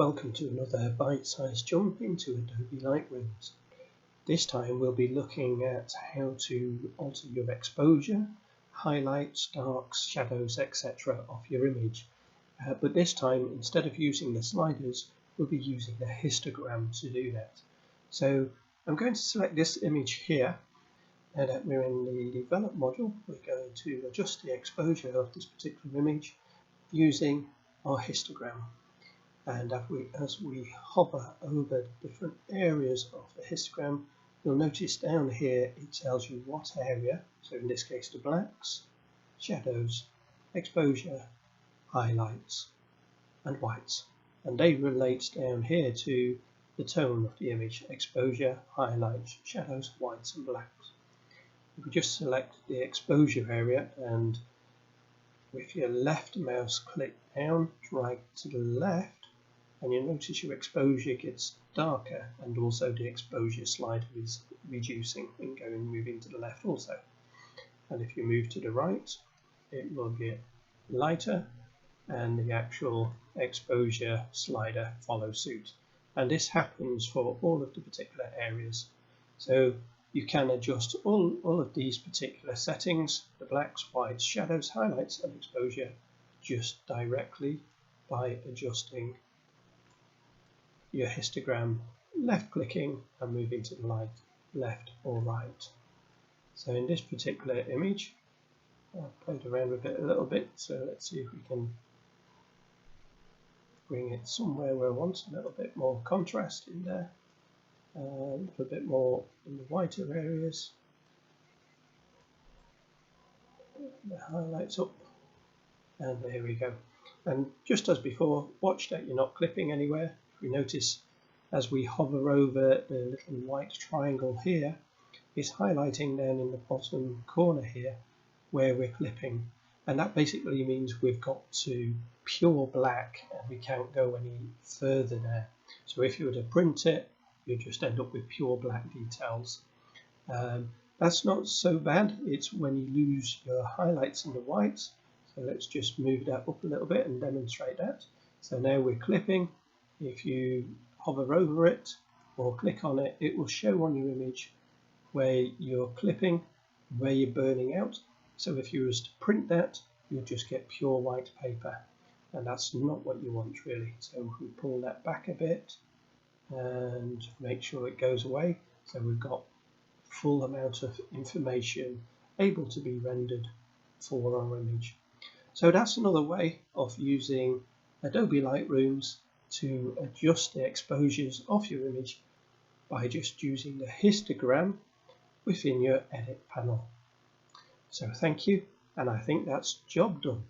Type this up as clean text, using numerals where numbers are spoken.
Welcome to another bite-sized jump into Adobe Lightroom. This time we'll be looking at how to alter your exposure, highlights, darks, shadows, etc. of your image. But this time, instead of using the sliders, we'll be using the histogram to do that. So I'm going to select this image here. Now that we're in the develop module, we're going to adjust the exposure of this particular image using our histogram. And as we hover over different areas of the histogram, you'll notice down here it tells you what area, so in this case the blacks, shadows, exposure, highlights and whites. And they relate down here to the tone of the image: exposure, highlights, shadows, whites and blacks. If we just select the exposure area and with your left mouse click down, drag to the left, and you'll notice your exposure gets darker, and also the exposure slider is reducing and moving to the left also. And if you move to the right, it will get lighter and the actual exposure slider follows suit. And this happens for all of the particular areas. So you can adjust all of these particular settings, the blacks, whites, shadows, highlights and exposure, just directly by adjusting your histogram, left clicking and moving to the left or right. So in this particular image, I've played around with it a little bit, so let's see if we can bring it somewhere where I want a little bit more contrast in there, a little bit more in the whiter areas, the highlights up, and there we go. And just as before, watch that you're not clipping anywhere. We notice as we hover over the little white triangle here, it's highlighting down in the bottom corner here where we're clipping, and that basically means we've got to pure black and we can't go any further there. So if you were to print it, you just end up with pure black details. That's not so bad. It's when you lose your highlights and the whites. So let's just move that up a little bit and demonstrate that. So now we're clipping. If you hover over it or click on it, it will show on your image where you're clipping, where you're burning out. So if you was to print that, you'll just get pure white paper, and that's not what you want really. So if we pull that back a bit and make sure it goes away, so we've got full amount of information able to be rendered for our image. So that's another way of using Adobe Lightrooms to adjust the exposures of your image by just using the histogram within your edit panel. So thank you, and I think that's job done.